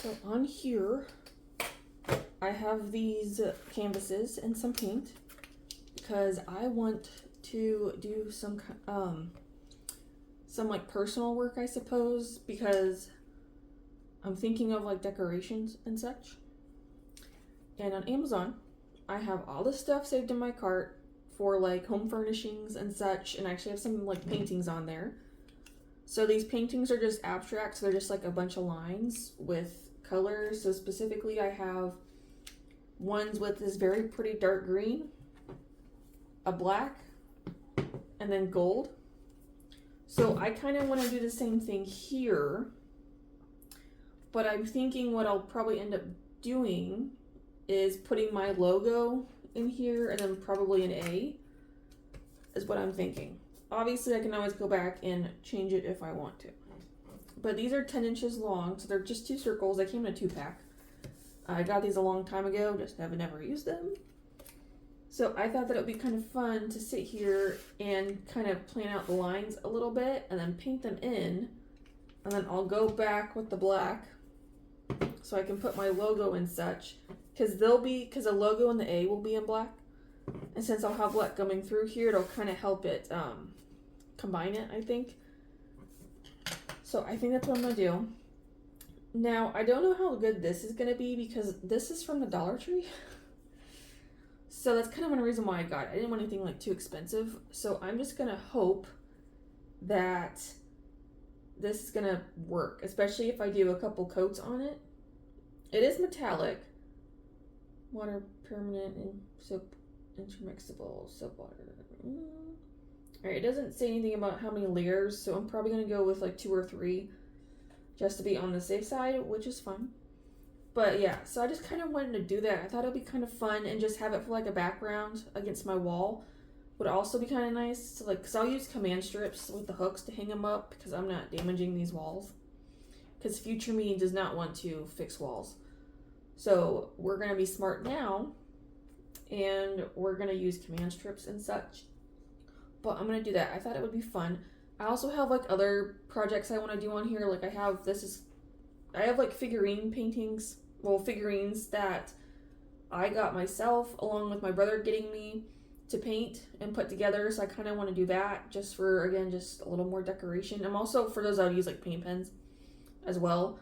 So on here, I have these canvases and some paint because I want to do some like personal work, I suppose, because I'm thinking of like decorations and such. And on Amazon, I have all this stuff saved in my cart for like home furnishings and such, and I actually have some like paintings on there. So these paintings are just abstract, so they're just like a bunch of lines with colors. So specifically, I have ones with this very pretty dark green, a black, and then gold. So I kind of want to do the same thing here, but I'm thinking what I'll probably end up doing is putting my logo in here and then probably an A is what I'm thinking. Obviously, I can always go back and change it if I want to. But these are 10 inches long, so they're just 2 circles. They came in a 2-pack. I got these a long time ago, just have never used them. So I thought that it would be kind of fun to sit here and kind of plan out the lines a little bit and then paint them in. And then I'll go back with the black so I can put my logo in such. Because the logo and the A will be in black. And since I'll have black coming through here, it'll kind of help it combine it, I think. So I think that's what I'm going to do. Now, I don't know how good this is going to be because this is from the Dollar Tree. So that's kind of one reason why I got it. I didn't want anything like too expensive. So I'm just going to hope that this is going to work, especially if I do a couple coats on it. It is metallic. Water permanent and soap intermixable soap water. Alright, it doesn't say anything about how many layers, so I'm probably going to go with like 2 or 3 just to be on the safe side, which is fun. But yeah, so I just kind of wanted to do that. I thought it would be kind of fun and just have it for like a background against my wall. Would also be kind of nice to like, because I'll use command strips with the hooks to hang them up because I'm not damaging these walls. Because future me does not want to fix walls. So we're going to be smart now and we're going to use command strips and such. But I'm going to do that. I thought it would be fun. I also have like other projects I want to do on here. Like I have like figurine paintings. Well, figurines that I got myself along with my brother getting me to paint and put together. So I kind of want to do that just for, again, just a little more decoration. I'm also, for those, I would use like paint pens as well.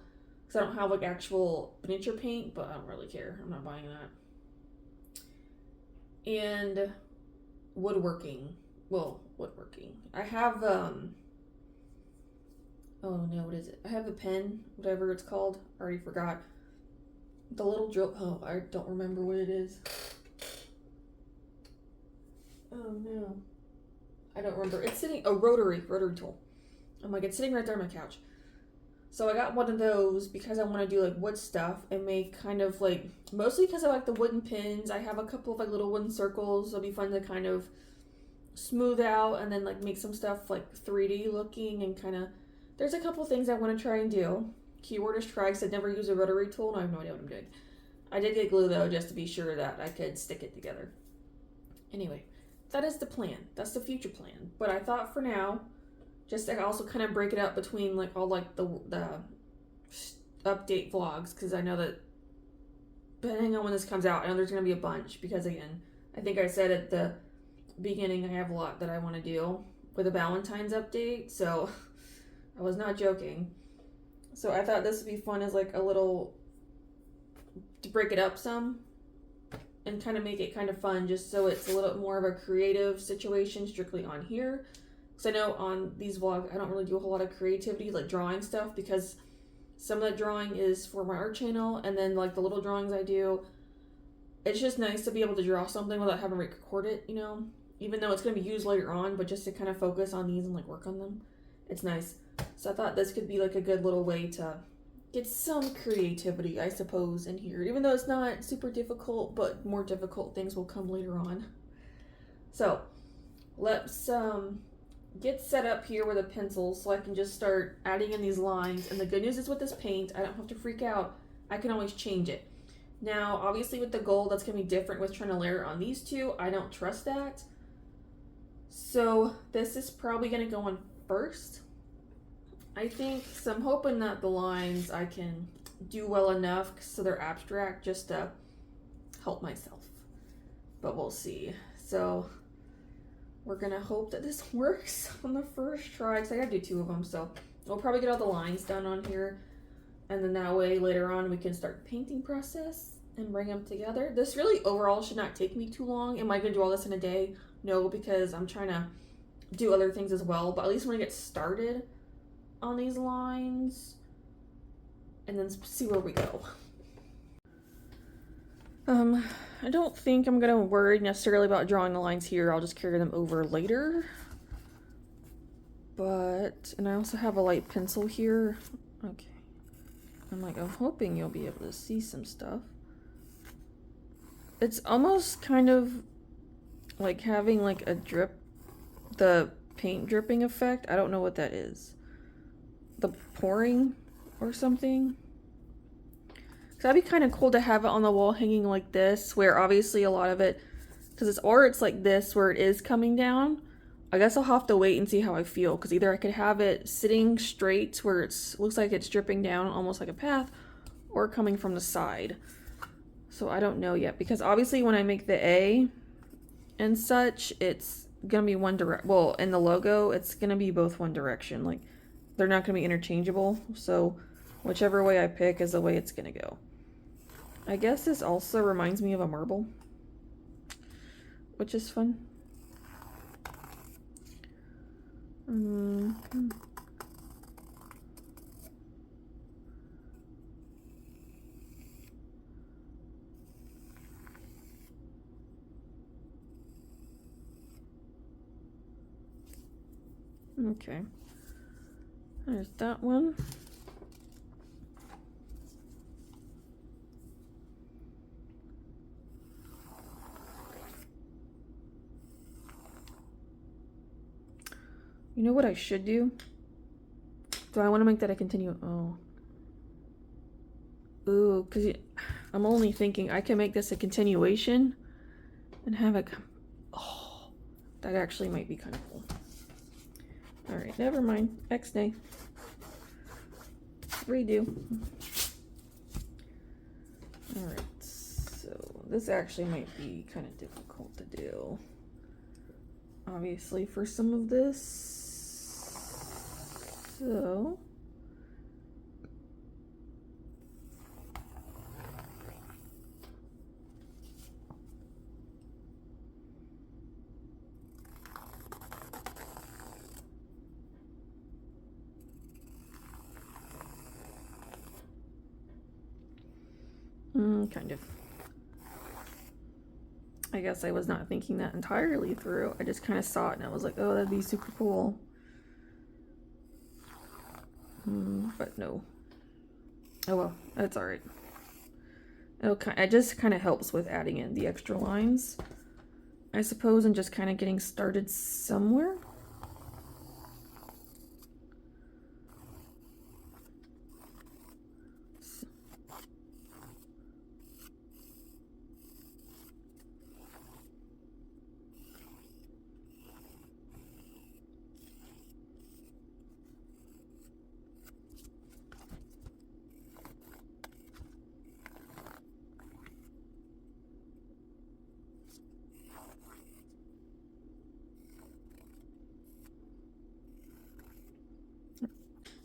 Because I don't have like actual miniature paint, but I don't really care. I'm not buying that. And woodworking. Well, woodworking. I have, oh no, what is it? I have a pen, whatever it's called. I already forgot. The little drill, oh, I don't remember what it is. Oh no. I don't remember. It's sitting, a rotary tool. I'm like, it's sitting right there on my couch. So I got one of those because I want to do like wood stuff and make kind of like, mostly because I like the wooden pins. I have a couple of like little wooden circles. It'll be fun to kind of smooth out and then like make some stuff like 3D looking and kind of, there's a couple things I want to try and do. Keyword is try because I'd never used a rotary tool and I have no idea what I'm doing. I did get glue though just to be sure that I could stick it together. Anyway, that is the plan. That's the future plan. But I thought for now, just to also kind of break it up between like all like the update vlogs, because I know that depending on when this comes out, I know there's going to be a bunch because again, I think I said at the beginning I have a lot that I want to do with a Valentine's update, so I was not joking. So I thought this would be fun as like a little, to break it up some and kind of make it kind of fun just so it's a little bit more of a creative situation strictly on here. Because I know on these vlogs, I don't really do a whole lot of creativity, like drawing stuff, because some of that drawing is for my art channel, and then like the little drawings I do, it's just nice to be able to draw something without having to record it, you know? Even though it's going to be used later on, but just to kind of focus on these and like work on them. It's nice. So I thought this could be like a good little way to get some creativity, I suppose, in here. Even though it's not super difficult, but more difficult things will come later on. So, let's get set up here with a pencil so I can just start adding in these lines. And the good news is with this paint, I don't have to freak out. I can always change it. Now, obviously with the gold, that's going to be different with trying to layer on these two. I don't trust that. So this is probably going to go on first, I think. So I'm hoping that the lines I can do well enough so they're abstract just to help myself. But we'll see. So we're gonna hope that this works on the first try, because I gotta do 2 of them, so we'll probably get all the lines done on here, and then that way later on we can start the painting process and bring them together. This really overall should not take me too long. Am I gonna do all this in a day? No, because I'm trying to do other things as well, but at least when I get started on these lines and then see where we go. I don't think I'm gonna worry necessarily about drawing the lines here. I'll just carry them over later. But, and I also have a light pencil here. Okay. I'm hoping you'll be able to see some stuff. It's almost kind of like having like a drip, the paint dripping effect. I don't know what that is. The pouring or something. Cause that'd be kind of cool to have it on the wall hanging like this, where obviously a lot of it, cause it's like this where it is coming down. I guess I'll have to wait and see how I feel, because either I could have it sitting straight where it looks like it's dripping down almost like a path, or coming from the side. So I don't know yet, because obviously when I make the A and such, it's gonna be one direct. Well, in the logo, it's gonna be both one direction. Like they're not gonna be interchangeable. So whichever way I pick is the way it's gonna go. I guess this also reminds me of a marble, which is fun. Okay, there's that one. You know what I should do? Do I want to make that a continue? Oh. Ooh, because I'm only thinking I can make this a continuation and have it come. Oh, that actually might be kind of cool. Alright, never mind. X-nay. Redo. Alright, so this actually might be kind of difficult to do. Obviously, for some of this. So kind of. I guess I was not thinking that entirely through. I just kind of saw it and I was like, oh, that'd be super cool. But no. Oh well, that's alright. It just kind of helps with adding in the extra lines, I suppose, and just kind of getting started somewhere.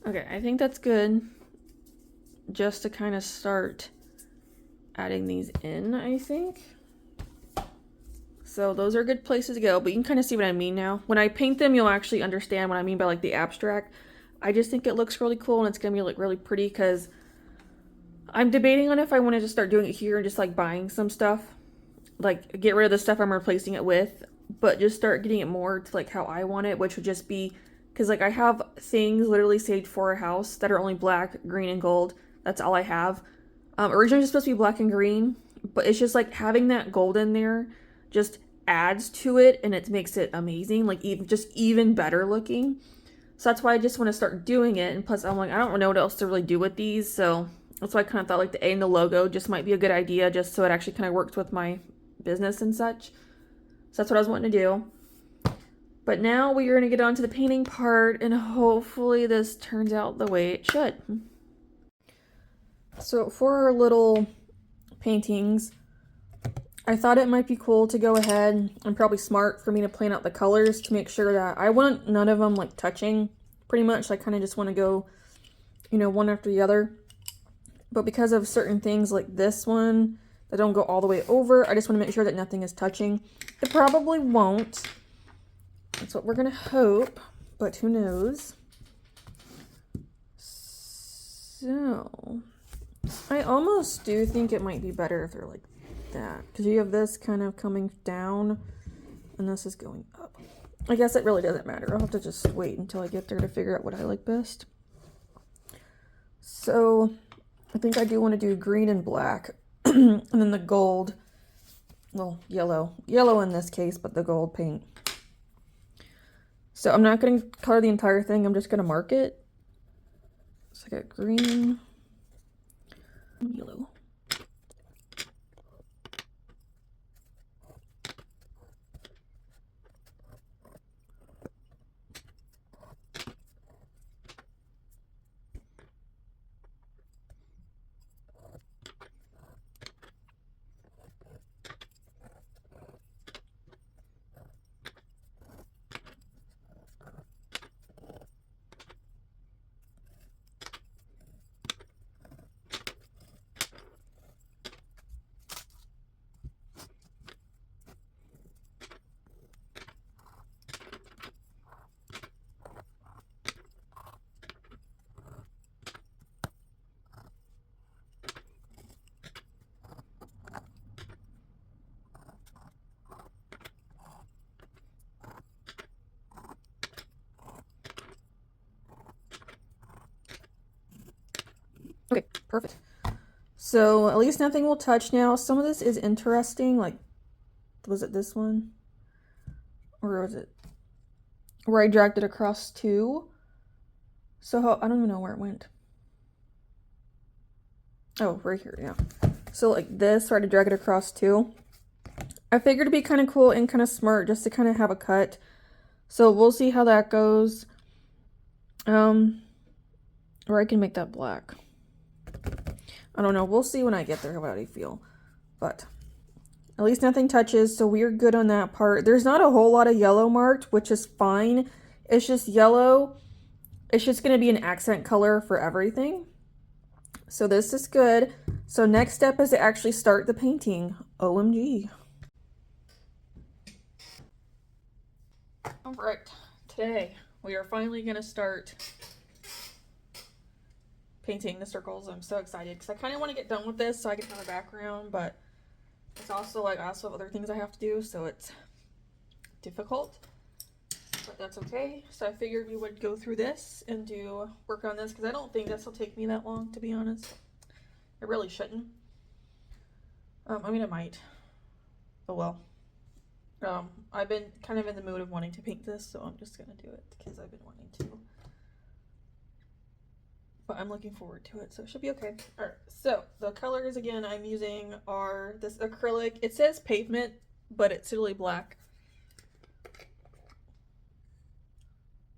Okay, I think that's good. Just to kind of start adding these in, I think. So those are good places to go, but you can kind of see what I mean now. When I paint them, you'll actually understand what I mean by like the abstract. I just think it looks really cool and it's gonna be like really pretty, because I'm debating on if I want to just start doing it here and just like buying some stuff. Like get rid of the stuff I'm replacing it with, but just start getting it more to like how I want it, which would just be, because like I have things literally saved for a house that are only black, green, and gold. That's all I have. Originally it was supposed to be black and green, but it's just like having that gold in there just adds to it and it makes it amazing, like even better looking. So that's why I just want to start doing it. And plus I'm like, I don't know what else to really do with these, so that's why I kind of thought like the A and the logo just might be a good idea, just so it actually kind of works with my business and such. So that's what I was wanting to do. But now we're going to get on to the painting part, and hopefully this turns out the way it should. So for our little paintings, I thought it might be cool to go ahead and probably smart for me to plan out the colors to make sure that I want none of them like touching pretty much. I kind of just want to go, you know, one after the other. But because of certain things like this one that don't go all the way over, I just want to make sure that nothing is touching. It probably won't. That's what we're going to hope, but who knows. So, I almost do think it might be better if they're like that. Because you have this kind of coming down, and this is going up. I guess it really doesn't matter. I'll have to just wait until I get there to figure out what I like best. So, I think I do want to do green and black, and then the gold, well, yellow in this case, but the gold paint. So I'm not going to color the entire thing, I'm just going to mark it. So I got green, yellow. Okay, perfect. So at least nothing will touch now. Some of this is interesting. Like, was it this one? Or was it where I dragged it across two? So I don't even know where it went. Oh, right here, yeah. So like this, where I had to drag it across two. I figured it'd be kind of cool and kind of smart just to kind of have a cut. So we'll see how that goes. Or I can make that black. I don't know. We'll see when I get there how I feel. But at least nothing touches, so we're good on that part. There's not a whole lot of yellow marked, which is fine. It's just yellow. It's just going to be an accent color for everything. So this is good. So next step is to actually start the painting. OMG. All right. Today we are finally going to start painting the circles. I'm so excited because I kind of want to get done with this so I can have a background, but it's also like I also have other things I have to do, so it's difficult, but that's okay. So I figured we would go through this and do work on this because I don't think this will take me that long, to be honest. It really shouldn't. I mean, it might. Oh well. I've been kind of in the mood of wanting to paint this, so I'm just gonna do it because I've been wanting to. But I'm looking forward to it, so it should be okay. Alright, so the colors again I'm using are this acrylic. It says pavement, but it's really black.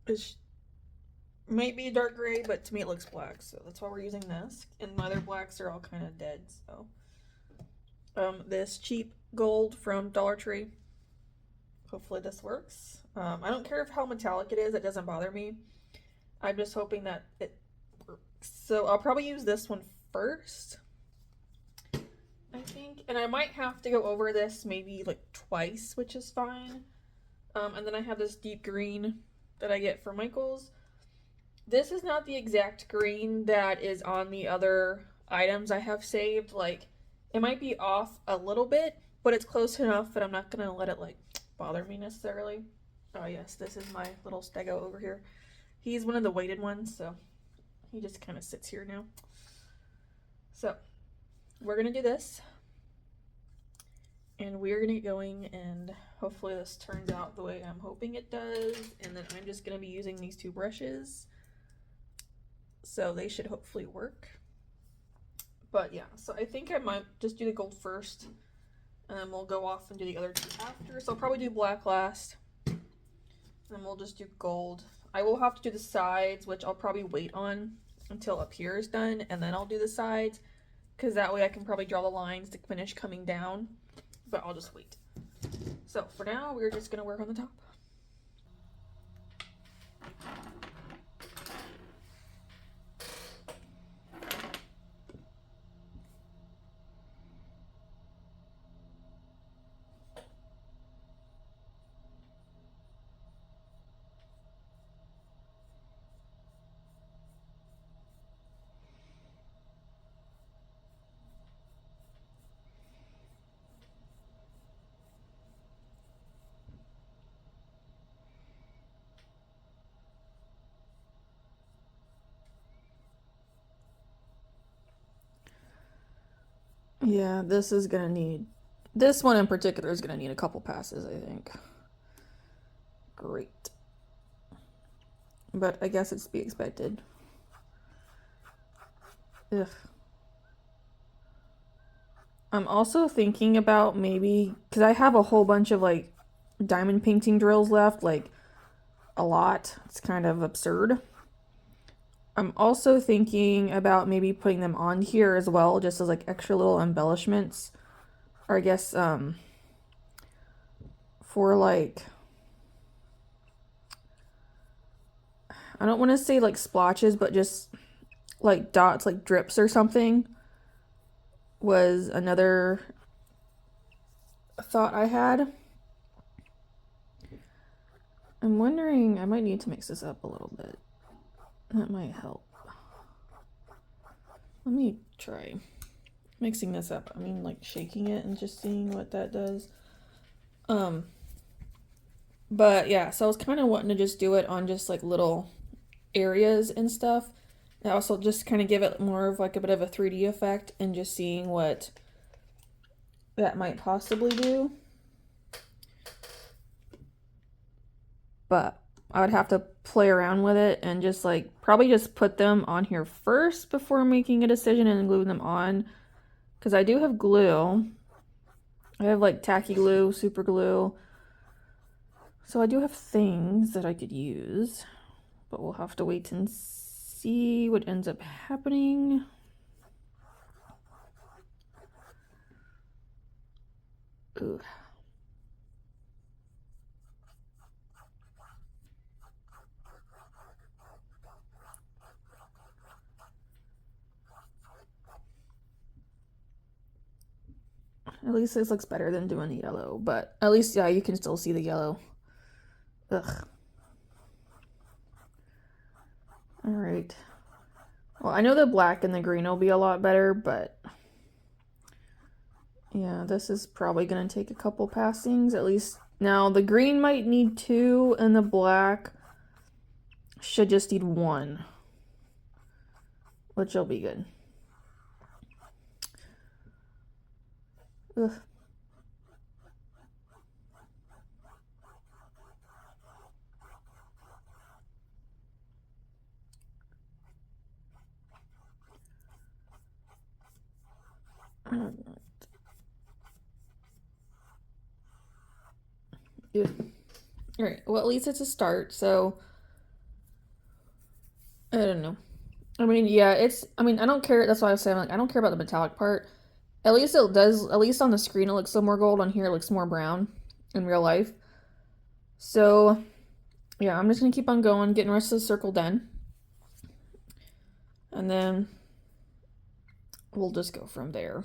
It might be a dark gray, but to me it looks black, so that's why we're using this. And my other blacks are all kind of dead, so. This cheap gold from Dollar Tree. Hopefully this works. I don't care how metallic it is, it doesn't bother me. I'm just hoping that it works. So I'll probably use this one first, I think. And I might have to go over this maybe like twice, which is fine. And then I have this deep green that I get from Michaels. This is not the exact green that is on the other items I have saved. Like, it might be off a little bit, but it's close enough that I'm not gonna let it like bother me necessarily. Oh yes, this is my little stego over here. He's one of the weighted ones, so he just kind of sits here now. So we're gonna do this, and we're gonna get going, and hopefully this turns out the way I'm hoping it does. And then I'm just gonna be using these two brushes, so they should hopefully work. But yeah, so I think I might just do the gold first, and then we'll go off and do the other two after. So I'll probably do black last, and then we'll just do gold. I will have to do the sides, which I'll probably wait on until up here is done, and then I'll do the sides. because that way I can probably draw the lines to finish coming down, but I'll just wait. So for now, we're just gonna work on the top. Yeah, this one in particular is gonna need a couple passes, I think. Great. But I guess it's to be expected. Ugh. I'm also thinking about maybe, because I have a whole bunch of like diamond painting drills left, like a lot. It's kind of absurd. I'm also thinking about maybe putting them on here as well, just as like extra little embellishments. Or I guess for like, I don't want to say like splotches, but just like dots, like drips or something, was another thought I had. I'm wondering, I might need to mix this up a little bit. That might help. Let me try mixing this up. I mean, like shaking it and just seeing what that does. But yeah, so I was kind of wanting to just do it on just like little areas and stuff. And also just kind of give it more of like a bit of a 3D effect and just seeing what that might possibly do. But I would have to play around with it and just like probably just put them on here first before making a decision and gluing them on. Because I do have glue. I have like tacky glue, super glue. So I do have things that I could use. But we'll have to wait and see what ends up happening. Ooh. At least this looks better than doing the yellow, but at least, yeah, you can still see the yellow. Ugh. Alright. Well, I know the black and the green will be a lot better, but yeah, this is probably going to take a couple passings, at least. Now, the green might need 2, and the black should just need 1, which will be good. Ugh. Yeah. All right. Well, at least it's a start. So I don't know. I mean, yeah, it's. I mean, I don't care. That's why I was saying, like, I don't care about the metallic part. At least it does. At least on the screen, it looks a little more gold. On here, it looks more brown in real life. So yeah, I'm just gonna keep on going, getting the rest of the circle done, and then we'll just go from there.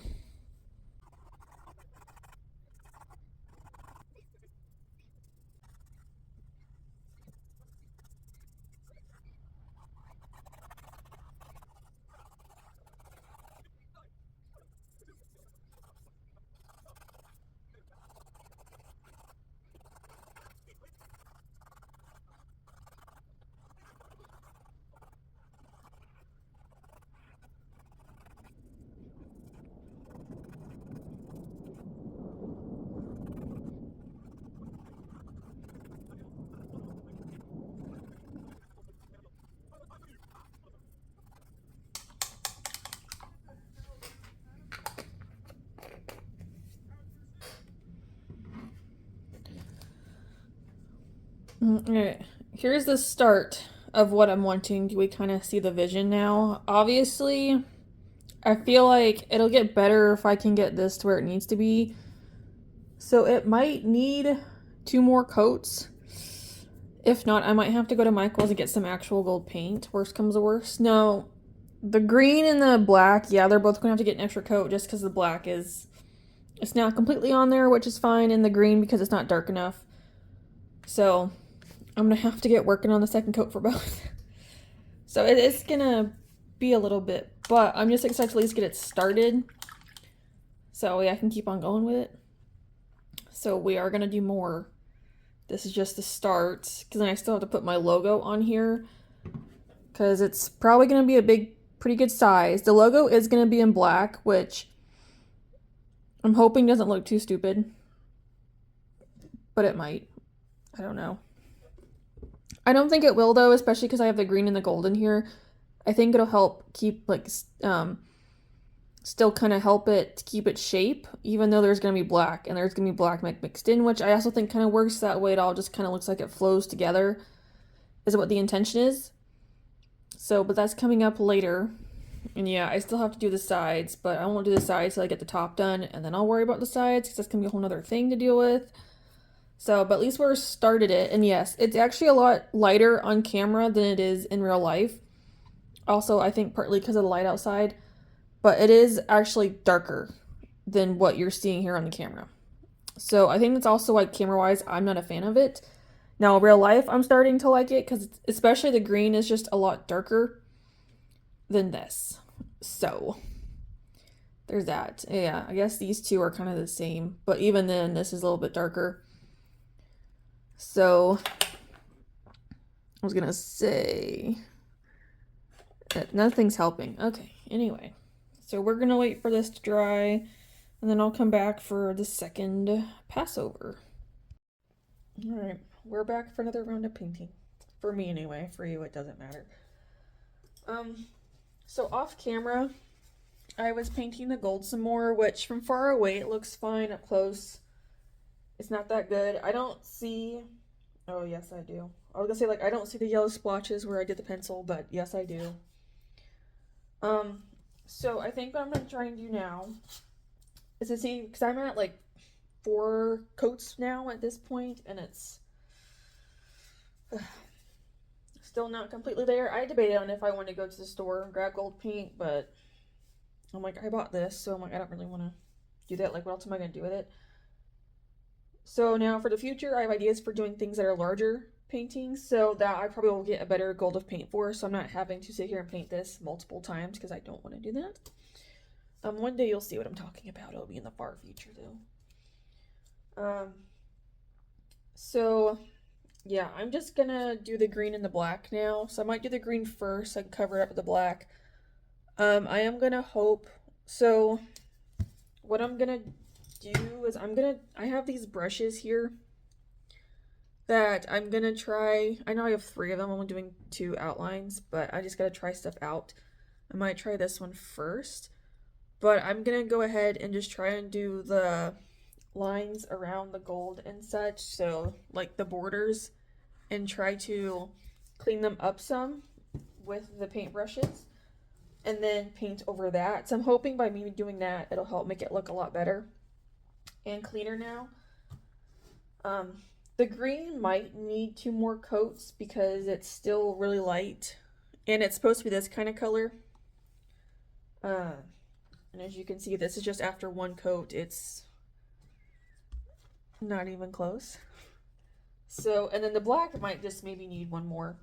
Alright, here's the start of what I'm wanting. Do we kind of see the vision now? Obviously, I feel like it'll get better if I can get this to where it needs to be. So it might need 2 more coats. If not, I might have to go to Michael's and get some actual gold paint. Worst comes to worst. No, the green and the black, yeah, they're both going to have to get an extra coat just because the black is... It's not completely on there, which is fine, and the green because it's not dark enough. So I'm going to have to get working on the second coat for both. So it is going to be a little bit, but I'm just excited to at least get it started. So yeah, I can keep on going with it. So we are going to do more. This is just the start, because then I still have to put my logo on here, because it's probably going to be a pretty good size. The logo is going to be in black, which I'm hoping doesn't look too stupid, but it might. I don't know. I don't think it will though, especially because I have the green and the gold in here. I think it'll help keep still kind of help it to keep its shape, even though there's going to be black, and there's going to be black mixed in, which I also think kind of works that way. It all just kind of looks like it flows together, is what the intention is. So, but that's coming up later. And yeah, I still have to do the sides, but I won't do the sides till I get the top done, and then I'll worry about the sides, because that's going to be a whole nother thing to deal with. So, but at least we're started it, and yes, it's actually a lot lighter on camera than it is in real life. Also, I think partly because of the light outside, but it is actually darker than what you're seeing here on the camera. So I think that's also why camera-wise, I'm not a fan of it. Now, real life, I'm starting to like it, because especially the green is just a lot darker than this. So there's that. Yeah, I guess these two are kind of the same, but even then, this is a little bit darker. So I was gonna say that nothing's helping. Okay, anyway, so we're gonna wait for this to dry, and then I'll come back for the second Passover. All right, we're back for another round of painting. For me anyway. For you, it doesn't matter. So off camera, I was painting the gold some more, which from far away it looks fine. Up close, it's not that good. I don't see... Oh, yes, I do. I was gonna say, like, I don't see the yellow splotches where I did the pencil, but yes, I do. So I think what I'm gonna try and do now is to see, because I'm at, like, 4 coats now at this point, and it's still not completely there. I debated on if I want to go to the store and grab gold paint, but I'm like, I bought this, so I'm like, I don't really want to do that. Like, what else am I going to do with it? So now for the future, I have ideas for doing things that are larger paintings, so that I probably will get a better gold of paint for, so I'm not having to sit here and paint this multiple times, because I don't want to do that. One day you'll see what I'm talking about. It'll be in the far future, though. So yeah, I'm just gonna do the green and the black now. So I might do the green first, so I can cover it up with the black. I am gonna hope... So what I'm gonna do is I have these brushes here that I'm gonna try. I know I have 3 of them. I'm only doing 2 outlines, but I just gotta try stuff out. I might try this one first, but I'm gonna go ahead and just try and do the lines around the gold and such, so like the borders, and try to clean them up some with the paint brushes, and then paint over that. So I'm hoping by me doing that, it'll help make it look a lot better and cleaner now. The green might need 2 more coats because it's still really light, and it's supposed to be this kind of color. And as you can see, this is just after 1 coat. It's not even close. So, and then the black might just maybe need 1 more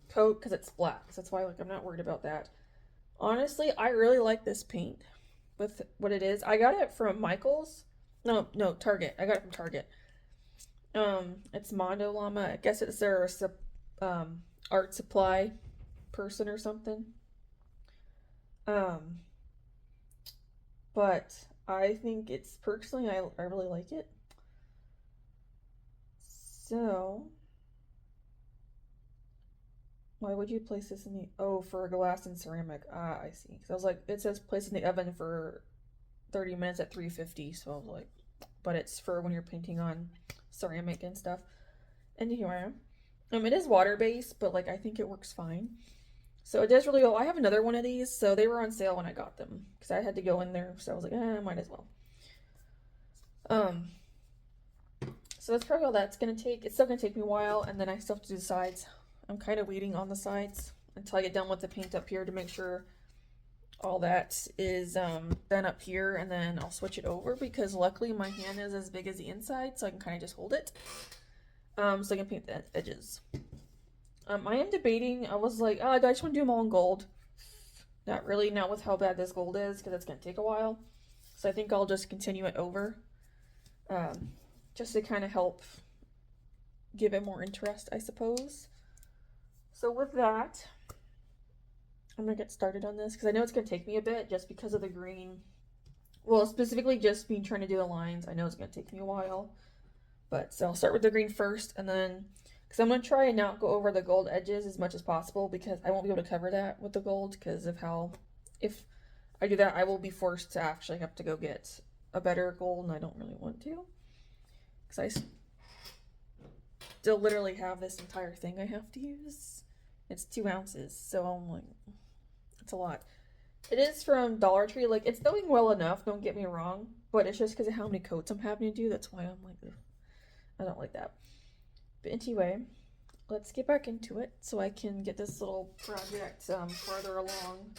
coat because it's black. So that's why, like, I'm not worried about that. Honestly, I really like this paint with what it is. I got it from Michael's. No, Target. I got it from Target. It's Mondo Llama. I guess it's their art supply person or something. But I think it's, personally, I really like it. So, why would you place this in the... Oh, for glass and ceramic. Ah, I see. Because I was like, it says place in the oven for 30 minutes at 350. So I was like, but it's for when you're painting on ceramic and stuff. And here I am. It is water-based, but like I think it works fine. So it does really well. I have another one of these, so they were on sale when I got them because I had to go in there, so I was like, might as well. Um, so that's probably all that's gonna take. It's still gonna take me a while, and then I still have to do the sides. I'm kind of waiting on the sides until I get done with the paint up here to make sure all that is done up here, and then I'll switch it over because luckily my hand is as big as the inside, so I can kind of just hold it. So I can paint the edges. I am debating. I was like, I just want to do them all in gold. Not really, not with how bad this gold is, because it's gonna take a while. So I think I'll just continue it over, um, just to kind of help give it more interest, I suppose. So with that, I'm gonna get started on this because I know it's gonna take me a bit just because of the green. Well, specifically just me trying to do the lines. I know it's gonna take me a while, but so I'll start with the green first, and then because I'm gonna try and not go over the gold edges as much as possible because I won't be able to cover that with the gold because of how if I do that I will be forced to actually have to go get a better gold, and I don't really want to because I still literally have this entire thing I have to use. It's 2 ounces, so I'm like, it's a lot. It is from Dollar Tree. Like, it's doing well enough, don't get me wrong, but it's just because of how many coats I'm having to do. That's why I'm like, ugh, I don't like that. But anyway, let's get back into it so I can get this little project farther along.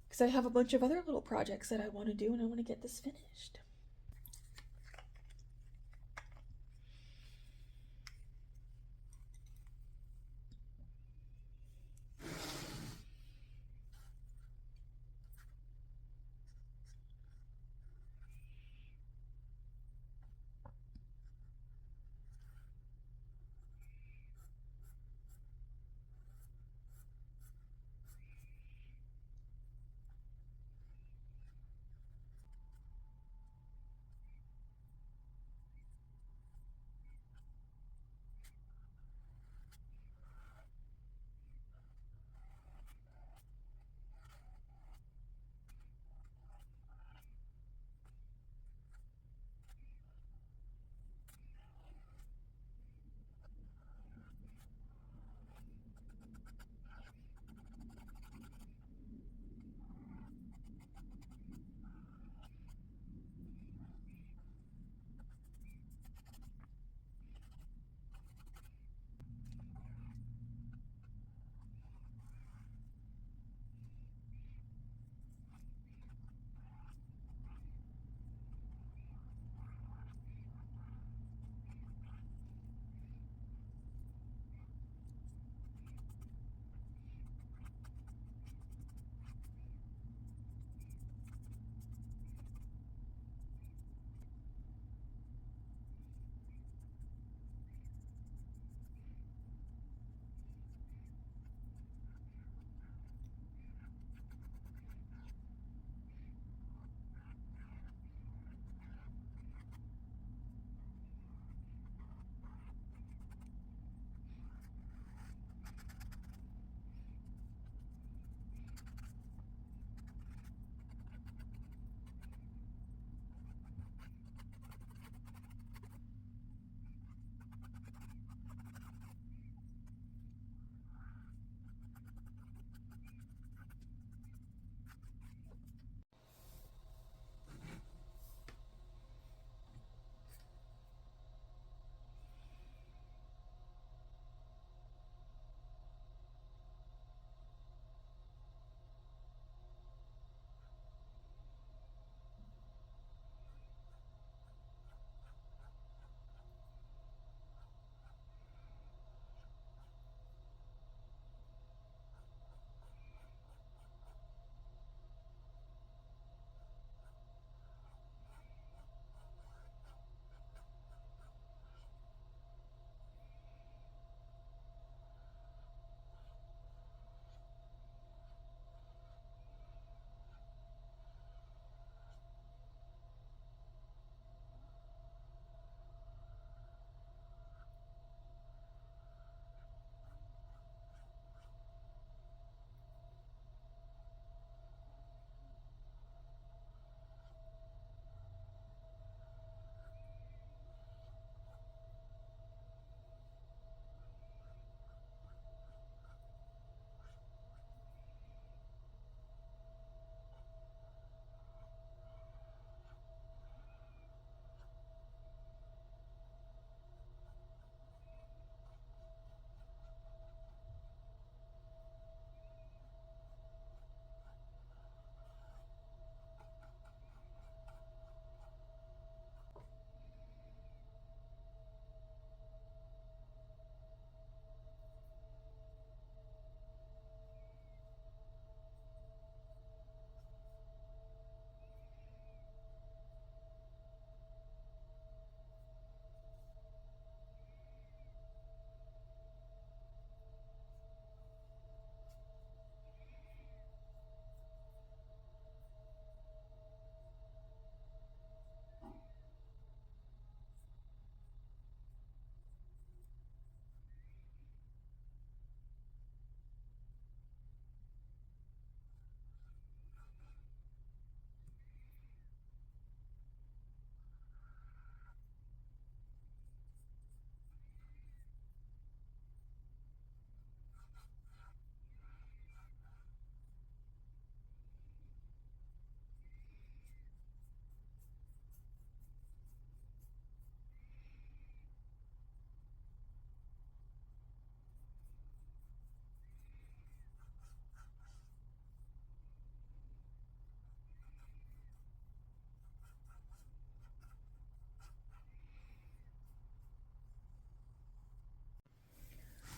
Because I have a bunch of other little projects that I want to do, and I want to get this finished.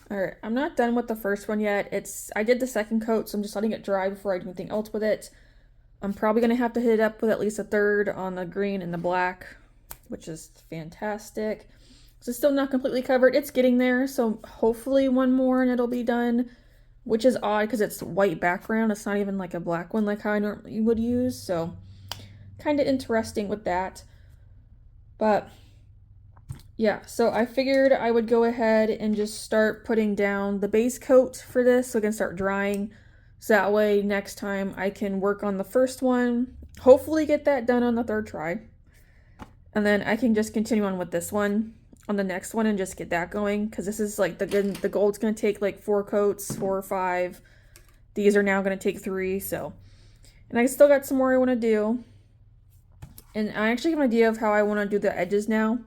All right, I'm not done with the first one yet. I did the second coat, so I'm just letting it dry before I do anything else with it. I'm probably gonna have to hit it up with at least a third on the green and the black, which is fantastic. So it's still not completely covered. It's getting there, so hopefully one more and it'll be done, which is odd because it's white background. It's not even like a black one like how I normally would use, so kind of interesting with that. But yeah, so I figured I would go ahead and just start putting down the base coat for this so I can start drying. So that way next time I can work on the first one, hopefully get that done on the third try. And then I can just continue on with this one on the next one and just get that going. Because this is like the gold's going to take like 4 coats, 4 or 5. These are now going to take 3. So, and I still got some more I want to do. And I actually have an idea of how I want to do the edges now.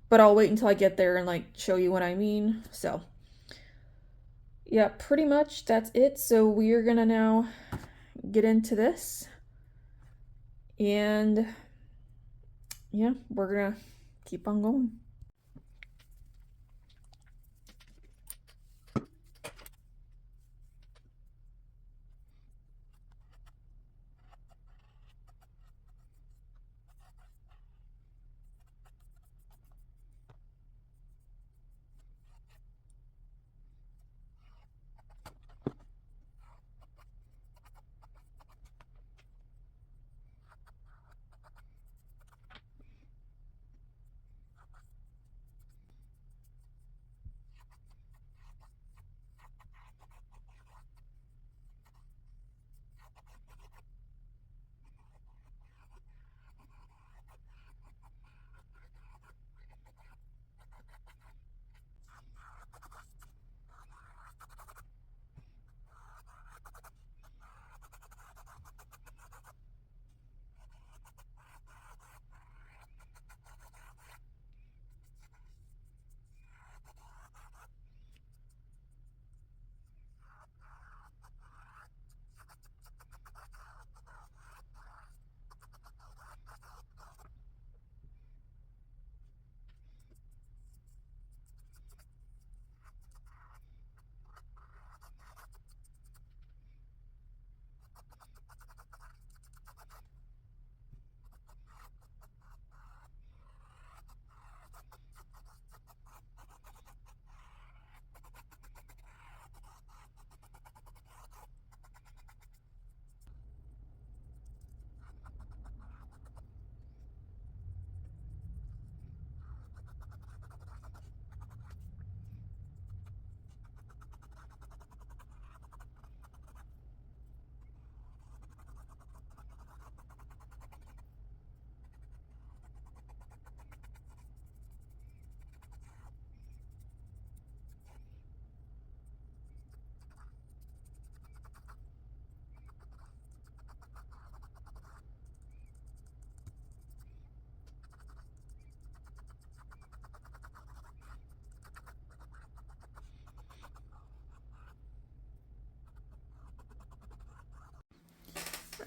But I'll wait until I get there and like show you what I mean. So yeah, pretty much that's it. So we are gonna now get into this. And yeah, we're gonna keep on going.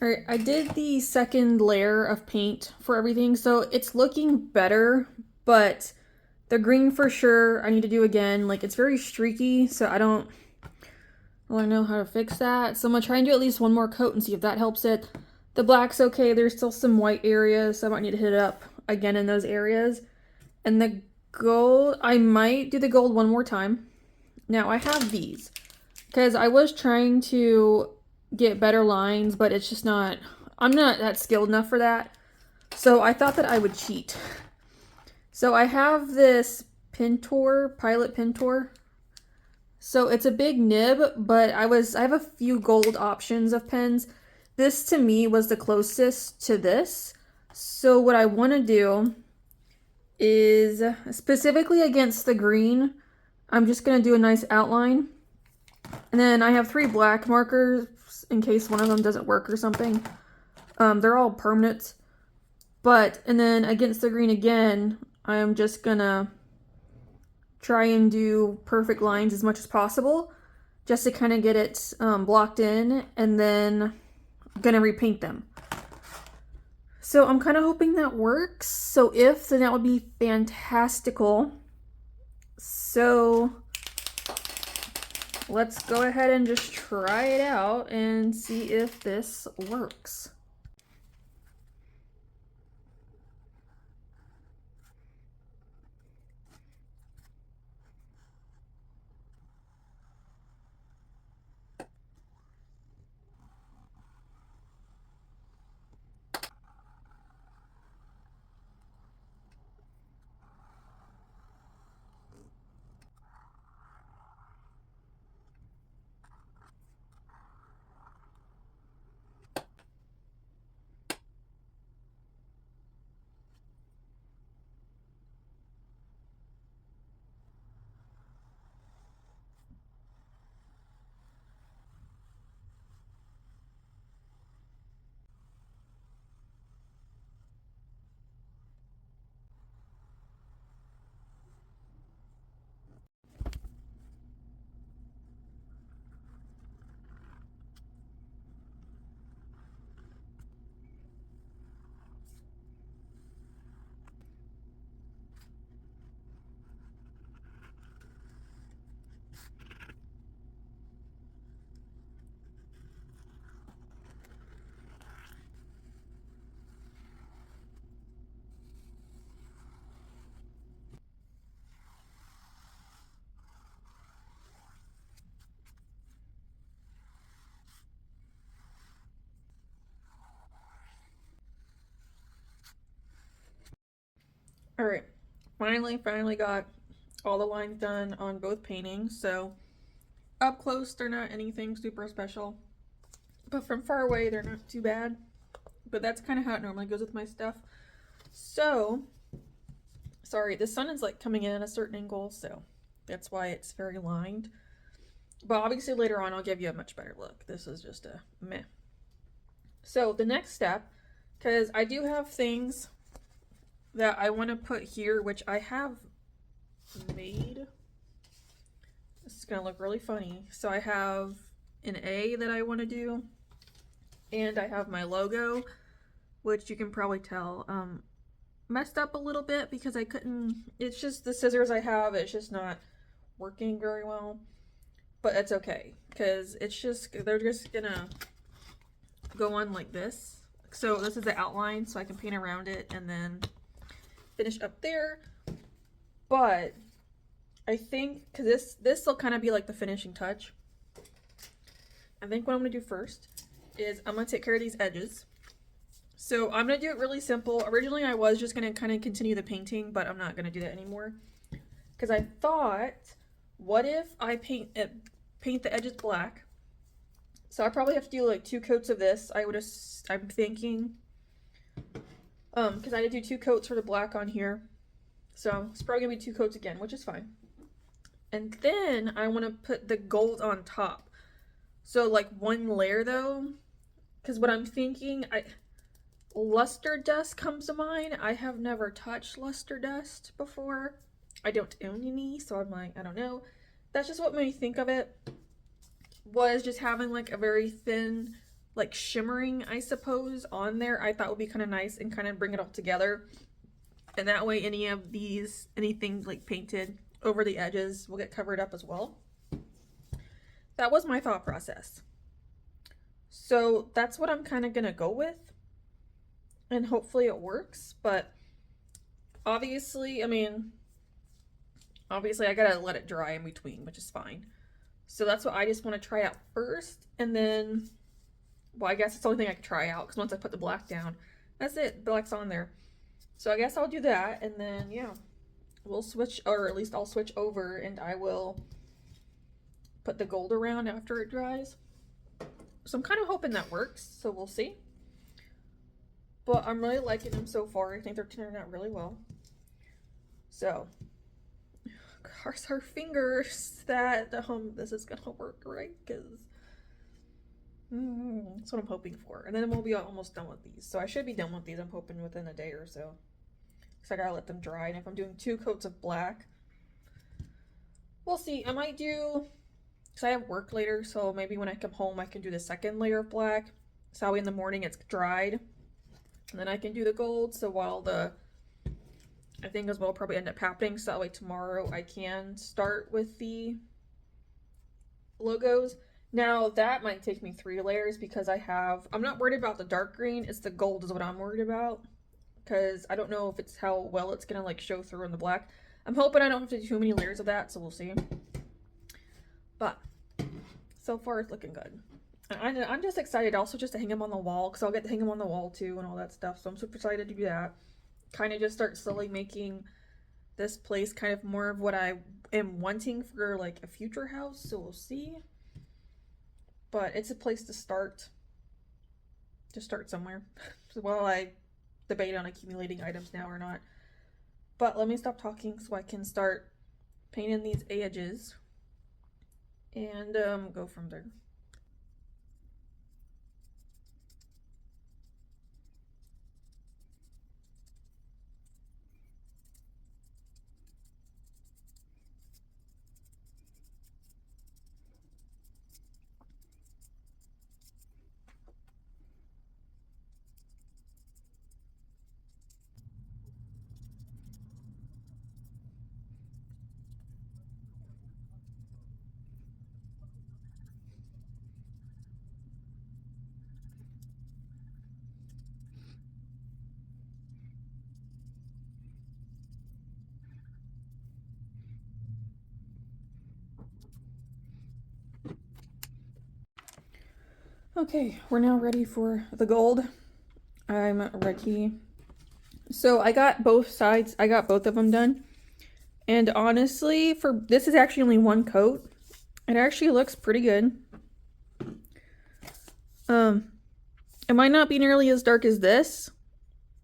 Alright, I did the second layer of paint for everything, so it's looking better, but the green for sure I need to do again. Like, it's very streaky, so I don't really know how to fix that. So I'm gonna try and do at least one more coat and see if that helps it. The black's okay, there's still some white areas, so I might need to hit it up again in those areas. And the gold, I might do the gold one more time. Now, I have these, because I was trying to get better lines, but it's just not, I'm not that skilled enough for that. So I thought that I would cheat. So I have this Pintor, Pilot Pintor. So it's a big nib, but I have a few gold options of pens. This to me was the closest to this. So what I want to do is, specifically against the green, I'm just going to do a nice outline. And then I have 3 black markers in case one of them doesn't work or something. They're all permanent. And then against the green again, I am just gonna try and do perfect lines as much as possible, just to kind of get it blocked in, and then I'm gonna repaint them. So I'm kind of hoping that works. So if, then that would be fantastical. So let's go ahead and just try it out and see if this works. All right, finally got all the lines done on both paintings. So up close, they're not anything super special, but from far away, they're not too bad. But that's kind of how it normally goes with my stuff. So, sorry, the sun is like coming in at a certain angle, so that's why it's very lined. But obviously later on, I'll give you a much better look. This is just a meh. So the next step, because I do have things that I want to put here, which I have made. This is going to look really funny. So I have an A that I want to do, and I have my logo, which you can probably tell messed up a little bit because I couldn't, it's just the scissors I have, it's just not working very well. But it's okay, because it's just, they're just gonna go on like this. So this is the outline, so I can paint around it and then finish up there. But I think, because this will kind of be like the finishing touch. I think what I'm gonna do first is I'm gonna take care of these edges. So I'm gonna do it really simple. Originally I was just gonna kind of continue the painting, but I'm not gonna do that anymore. Because I thought, what if I paint the edges black? So I probably have to do like 2 coats of this. I'm thinking, because I had to do 2 coats for the black on here. So it's probably gonna be 2 coats again, which is fine. And then I want to put the gold on top. So like 1 layer though, because what I'm thinking, luster dust comes to mind. I have never touched luster dust before. I don't own any, so I'm like, I don't know. That's just what made me think of it, was just having like a very thin, like shimmering, I suppose, on there. I thought would be kind of nice and kind of bring it all together. And that way anything like painted over the edges will get covered up as well. That was my thought process. So that's what I'm kind of gonna go with. And hopefully it works, but obviously, obviously I gotta let it dry in between, which is fine. So that's what I just want to try out first, and then, well, I guess it's the only thing I can try out, because once I put the black down, that's it, black's on there. So I guess I'll do that, and then, yeah, we'll switch, or at least I'll switch over, and I will put the gold around after it dries. So I'm kind of hoping that works, so we'll see. But I'm really liking them so far. I think they're turning out really well. So, cross our fingers that this is gonna work right, because that's what I'm hoping for. And then we'll be almost done with these. So I should be done with these, I'm hoping, within a day or so. Because I gotta let them dry. And if I'm doing 2 coats of black, we'll see. I might do, because I have work later, so maybe when I come home I can do the 2nd layer of black. So that way in the morning it's dried. And then I can do the gold, so while I think as well probably end up happening, so that way tomorrow I can start with the logos. Now that might take me 3 layers because I'm not worried about the dark green, it's the gold is what I'm worried about. Because I don't know if it's how well it's gonna like show through in the black. I'm hoping I don't have to do too many layers of that, so we'll see. But so far it's looking good. And I'm just excited also just to hang them on the wall, because I'll get to hang them on the wall too and all that stuff. So I'm super excited to do that. Kind of just start slowly making this place kind of more of what I am wanting for like a future house, so we'll see. But it's a place to start. Just start somewhere. While I debate on accumulating items now or not. But let me stop talking so I can start painting these edges and go from there. Okay, we're now ready for the gold. I'm ready. So I got both sides. I got both of them done. And honestly, for this is actually only one coat. It actually looks pretty good. It might not be nearly as dark as this.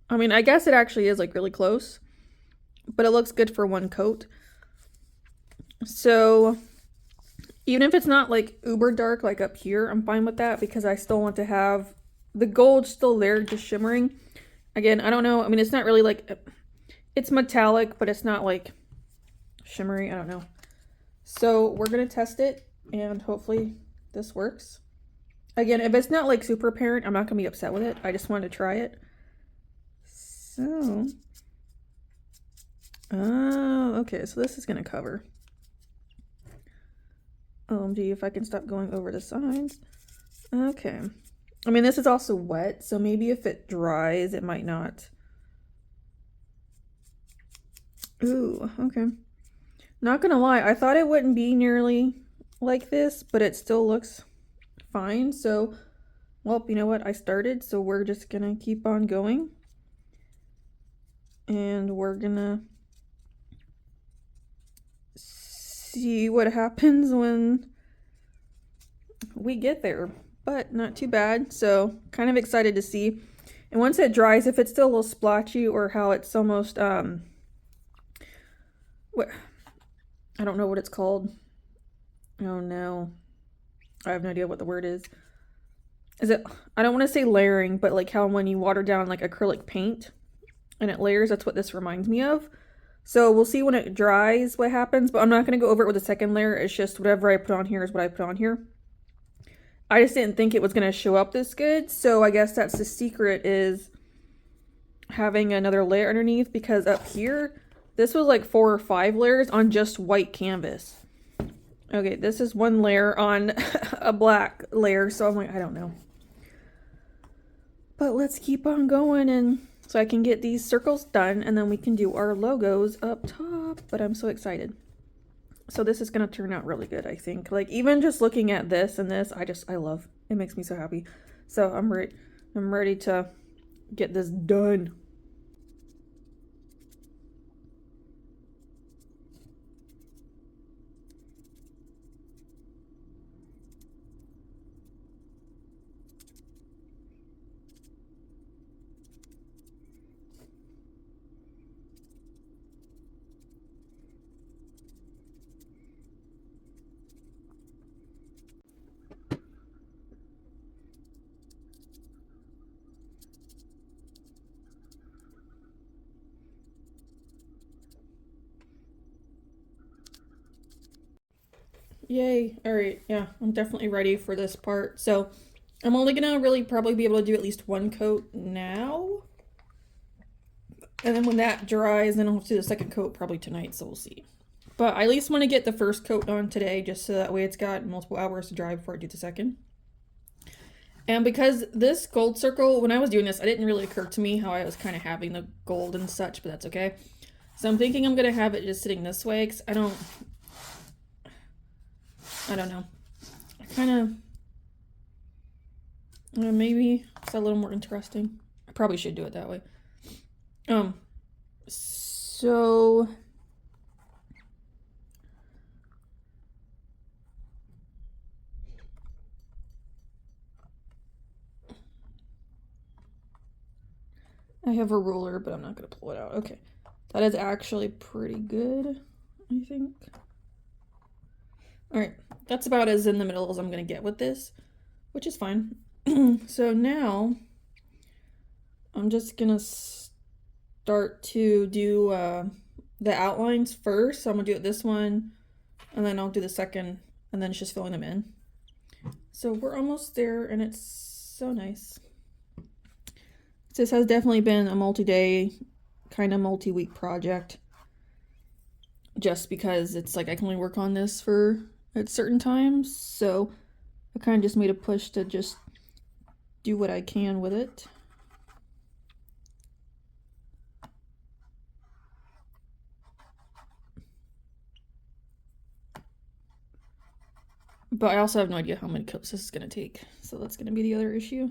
I mean, I guess it actually is like really close. But it looks good for one coat. So even if it's not like uber dark like up here, I'm fine with that because I still want to have the gold still there just shimmering. Again, I don't know. I mean, it's not really like, it's metallic, but it's not like shimmery. I don't know. So we're going to test it and hopefully this works. Again, if it's not like super apparent, I'm not going to be upset with it. I just wanted to try it. So, okay, so this is going to cover. OMG, if I can stop going over the sides. Okay. I mean, this is also wet, so maybe if it dries, it might not. Ooh, okay. Not gonna lie, I thought it wouldn't be nearly like this, but it still looks fine. So, well, you know what? I started, so we're just gonna keep on going. And we're gonna see what happens when we get there. But not too bad, so kind of excited to see. And once it dries, if it's still a little splotchy or how it's almost, what, I don't know what it's called. Oh no. I have no idea what the word is. Is it, I don't want to say layering, but like how when you water down like acrylic paint and it layers, that's what this reminds me of. So we'll see when it dries what happens, but I'm not going to go over it with a second layer. It's just whatever I put on here is what I put on here. I just didn't think it was going to show up this good, so I guess that's the secret, is having another layer underneath, because up here, this was like 4 or 5 layers on just white canvas. Okay, this is 1 layer on a black layer, so I'm like, I don't know. But let's keep on going, and so I can get these circles done, and then we can do our logos up top, but I'm so excited. So this is going to turn out really good, I think. Like, even just looking at this and this, I love. It makes me so happy. So I'm ready to get this done. Yay. All right. Yeah, I'm definitely ready for this part. So I'm only gonna really probably be able to do at least 1 coat now. And then when that dries, then I'll have to do the second coat probably tonight, so we'll see. But I at least want to get the first coat on today, just so that way it's got multiple hours to dry before I do the second. And because this gold circle, when I was doing this, it didn't really occur to me how I was kind of having the gold and such, but that's okay. So I'm thinking I'm going to have it just sitting this way, because I don't know. I kind of, maybe it's a little more interesting. I probably should do it that way. So I have a ruler, but I'm not going to pull it out. Okay. That is actually pretty good, I think. All right. That's about as in the middle as I'm going to get with this, which is fine. So now I'm just going to start to do the outlines first. So I'm going to do it this one, and then I'll do the second, and then it's just filling them in. So we're almost there, and it's so nice. This has definitely been a multi-day, kind of multi-week project, just because it's like I can only work on this at certain times, so I kind of just made a push to just do what I can with it. But I also have no idea how many coats this is going to take, so that's going to be the other issue.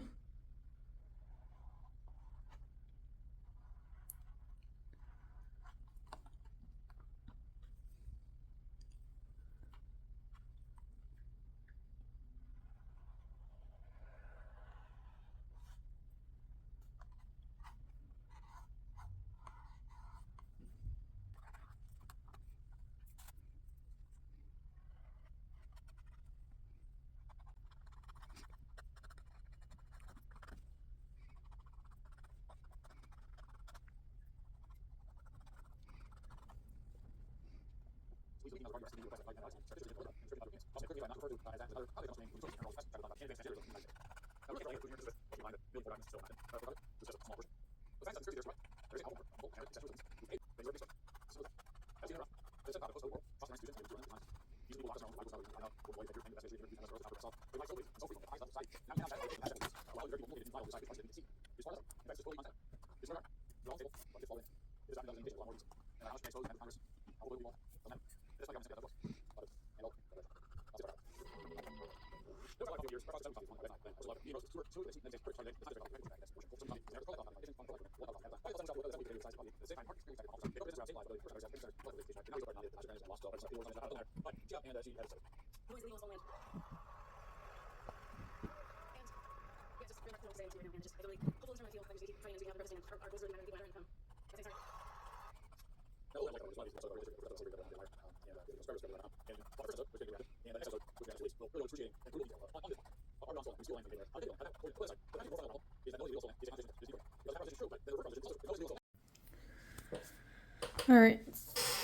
Alright,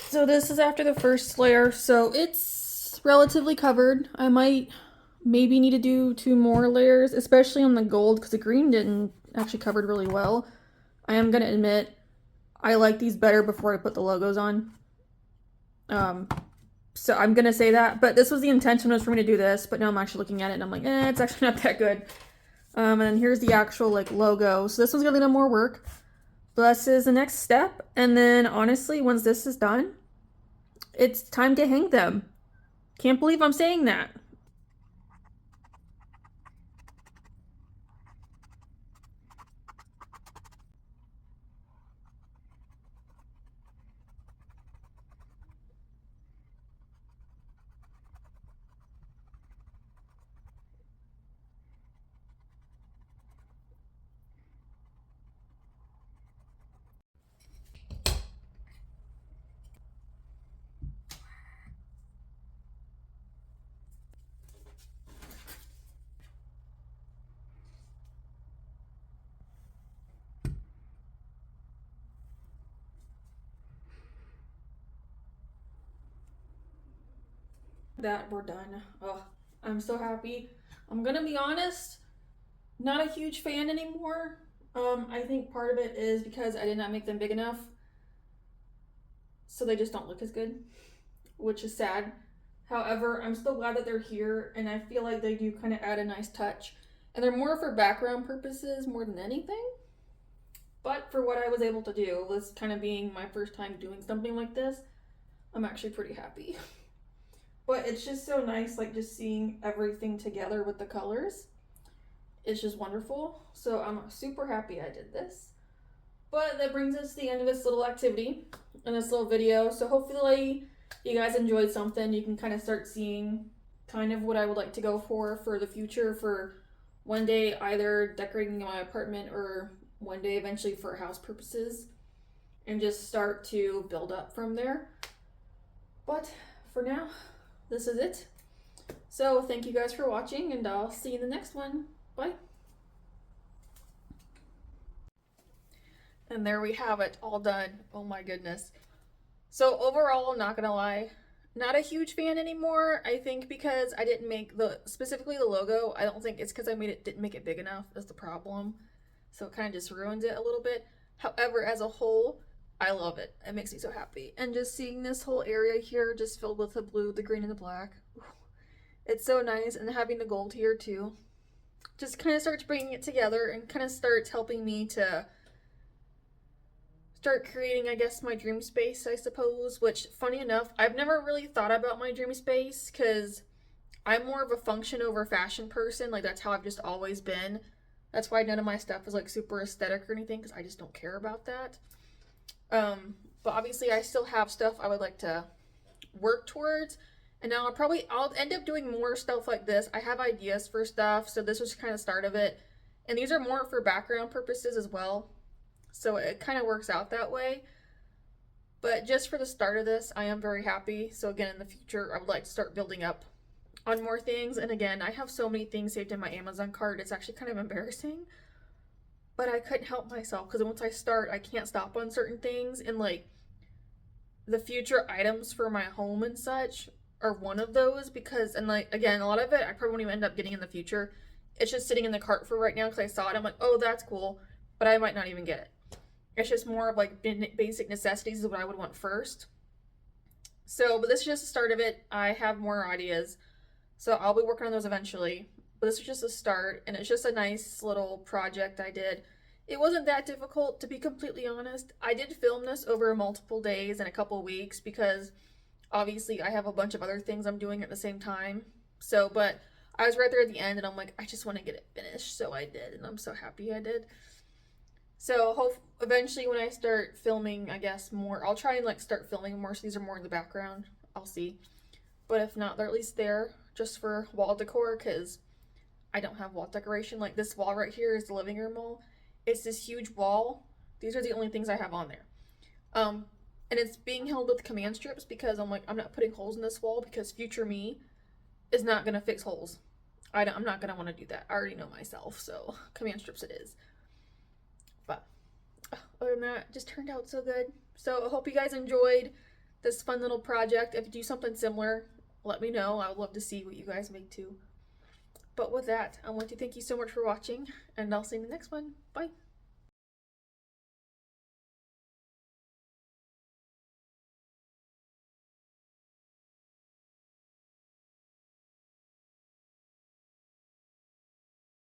so this is after the first layer, so it's relatively covered. I might maybe need to do 2 more layers, especially on the gold, because the green didn't actually covered really well. I am going to admit, I like these better before I put the logos on. So I'm going to say that, but this was the intention was for me to do this, but now I'm actually looking at it and I'm like, it's actually not that good. And then here's the actual like logo. So this one's going to be a little more work. But this is the next step. And then honestly, once this is done, it's time to hang them. Can't believe I'm saying that. That we're done. Oh, I'm so happy. I'm gonna be honest, not a huge fan anymore. I think part of it is because I did not make them big enough, so they just don't look as good. which is sad. However, I'm still glad that they're here, and I feel like they do kind of add a nice touch. And they're more for background purposes more than anything. But for what I was able to do, this kind of being my first time doing something like this, I'm actually pretty happy. But it's just so nice, like just seeing everything together with the colors. It's just wonderful. So I'm super happy I did this. But that brings us to the end of this little activity and this little video. So hopefully you guys enjoyed something. You can kind of start seeing kind of what I would like to go for the future, for one day either decorating my apartment or one day eventually for house purposes, and just start to build up from there. But for now, this is it. So thank you guys for watching, and I'll see you in the next one. Bye. And there we have it, all done. Oh my goodness. So overall, I'm not gonna lie, not a huge fan anymore. I think because I didn't make specifically the logo, I don't think it's because didn't make it big enough is the problem. So it kind of just ruins it a little bit. However, as a whole, I love it. It makes me so happy. And just seeing this whole area here just filled with the blue, the green, and the black. It's so nice. And having the gold here too. Just kind of starts bringing it together and kind of starts helping me to start creating, I guess, my dream space, I suppose. Which, funny enough, I've never really thought about my dream space because I'm more of a function over fashion person. Like, that's how I've just always been. That's why none of my stuff is like super aesthetic or anything, because I just don't care about that. But obviously I still have stuff I would like to work towards. And now I'll end up doing more stuff like this. I have ideas for stuff, so this was kind of the start of it. And these are more for background purposes as well. So it kind of works out that way. But just for the start of this, I am very happy. So again, in the future, I would like to start building up on more things. And again, I have so many things saved in my Amazon cart, it's actually kind of embarrassing. But I couldn't help myself, because once I start, I can't stop on certain things. And like the future items for my home and such are one of those, because, and like, again, a lot of it I probably won't even end up getting in the future. It's just sitting in the cart for right now because I saw it. I'm like, oh, that's cool, but I might not even get it. It's just more of like basic necessities is what I would want first. So, but this is just the start of it. I have more ideas, so I'll be working on those eventually. But this is just a start, and it's just a nice little project I did. It wasn't that difficult, to be completely honest. I did film this over multiple days and a couple weeks because obviously I have a bunch of other things I'm doing at the same time. So, but I was right there at the end and I'm like, I just want to get it finished. So I did, and I'm so happy I did. So eventually when I start filming, I guess, more, I'll try and like start filming more, so these are more in the background. I'll see. But if not, they're at least there just for wall decor, because I don't have wall decoration. Like this wall right here is the living room wall. It's this huge wall. These are the only things I have on there. And it's being held with command strips because I'm like, I'm not putting holes in this wall because future me is not going to fix holes. I'm not going to want to do that. I already know myself, so command strips it is. But other than that, it just turned out so good. So I hope you guys enjoyed this fun little project. If you do something similar, let me know. I would love to see what you guys make too. But with that, I want to thank you so much for watching, and I'll see you in the next one. Bye.